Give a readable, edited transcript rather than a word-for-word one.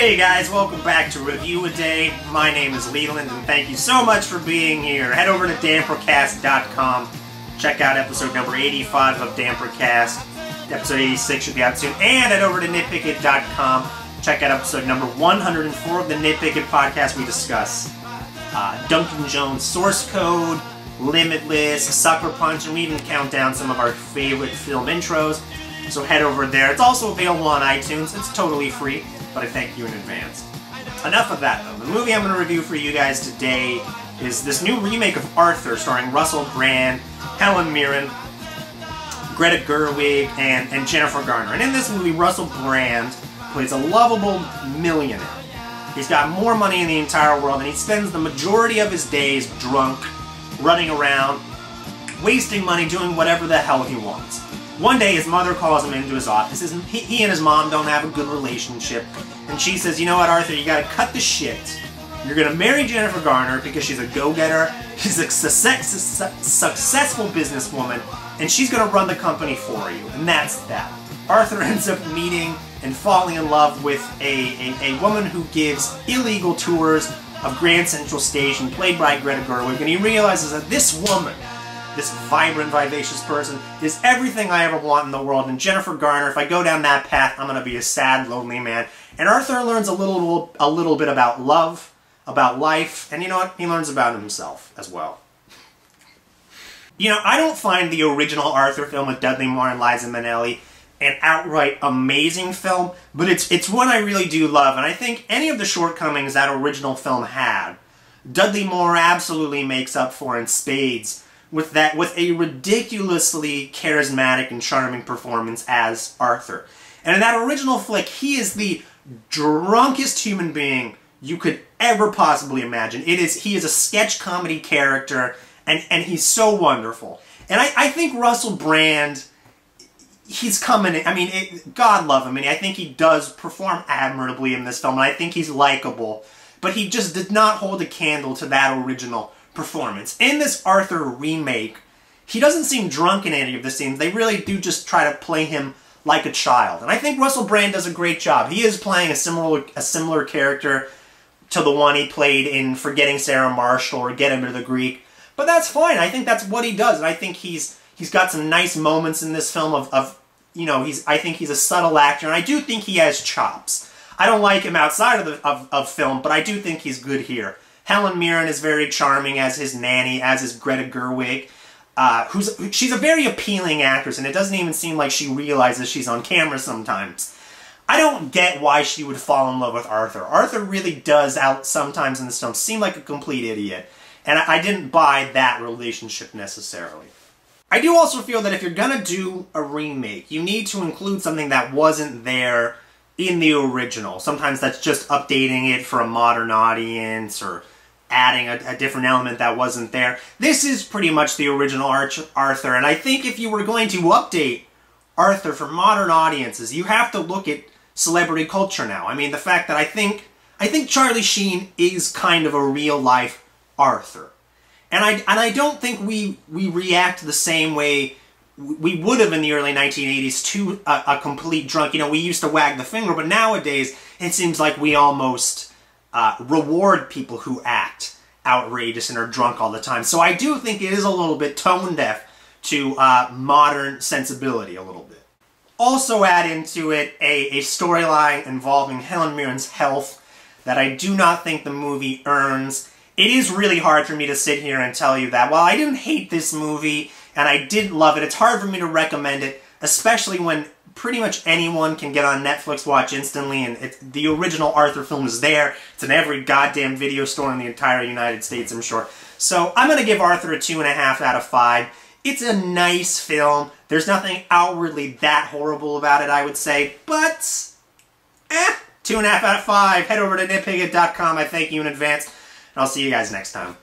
Hey guys, welcome back to Review a Day. My name is Leland, and thank you so much for being here. Head over to Dampercast.com. Check out episode number 85 of Dampercast. Episode 86 should be out soon. And head over to Nitpickit.com. Check out episode number 104 of the Nitpickit podcast. We discuss Duncan Jones' source code, Limitless, Sucker Punch, and we even count down some of our favorite film intros. So head over there. It's also available on iTunes. It's totally free, but I thank you in advance. Enough of that, though. The movie I'm going to review for you guys today is this new remake of Arthur, starring Russell Brand, Helen Mirren, Greta Gerwig, and Jennifer Garner. And in this movie, Russell Brand plays a lovable millionaire. He's got more money in the entire world, and he spends the majority of his days drunk, running around, wasting money, doing whatever the hell he wants. One day, his mother calls him into his office. He and his mom don't have a good relationship, and she says, "You know what, Arthur, you gotta cut the shit. You're gonna marry Jennifer Garner because she's a go-getter, she's a successful businesswoman, and she's gonna run the company for you." And that's that. Arthur ends up meeting and falling in love with a woman who gives illegal tours of Grand Central Station, played by Greta Gerwig, and he realizes that this woman, this vibrant, vivacious person, is everything I ever want in the world. And Jennifer Garner, if I go down that path, I'm going to be a sad, lonely man. And Arthur learns a little bit about love, about life, and you know what? He learns about himself as well. You know, I don't find the original Arthur film with Dudley Moore and Liza Minnelli an outright amazing film, but it's one I really do love. And I think any of the shortcomings that original film had, Dudley Moore absolutely makes up for in spades with a ridiculously charismatic and charming performance as Arthur. And in that original flick, he is the drunkest human being you could ever possibly imagine. He is a sketch comedy character, and he's so wonderful. And I think Russell Brand, he's coming in, I mean, God love him, and I think he does perform admirably in this film, and I think he's likable, but he just did not hold a candle to that original performance. In this Arthur remake, he doesn't seem drunk in any of the scenes. They really do just try to play him like a child. And I think Russell Brand does a great job. He is playing a similar character to the one he played in Forgetting Sarah Marshall or Get Him to the Greek. But that's fine. I think that's what he does. And I think he's got some nice moments in this film of you know, I think he's a subtle actor, and I do think he has chops. I don't like him outside of film, but I do think he's good here. Helen Mirren is very charming as his nanny, as is Greta Gerwig. She's a very appealing actress, and it doesn't even seem like she realizes she's on camera sometimes. I don't get why she would fall in love with Arthur. Arthur really does, sometimes in this film, seem like a complete idiot, and I didn't buy that relationship necessarily. I do also feel that if you're gonna do a remake, you need to include something that wasn't there in the original. Sometimes that's just updating it for a modern audience, or adding a different element that wasn't there. This is pretty much the original Arthur, and I think if you were going to update Arthur for modern audiences, you have to look at celebrity culture now. I mean, the fact that I think Charlie Sheen is kind of a real-life Arthur. And I don't think we react the same way we would have in the early 1980s to a complete drunk. You know, we used to wag the finger, but nowadays it seems like we almost reward people who act outrageous and are drunk all the time. So I do think it is a little bit tone deaf to modern sensibility a little bit. Also add into it a storyline involving Helen Mirren's health that I do not think the movie earns. It is really hard for me to sit here and tell you that while I didn't hate this movie and I did love it, it's hard for me to recommend it, especially when pretty much anyone can get on Netflix, watch instantly, and the original Arthur film is there. It's in every goddamn video store in the entire United States, I'm sure. So I'm going to give Arthur a 2.5 out of 5. It's a nice film. There's nothing outwardly that horrible about it, I would say, but 2.5 out of 5. Head over to nitpickit.com. I thank you in advance. And I'll see you guys next time.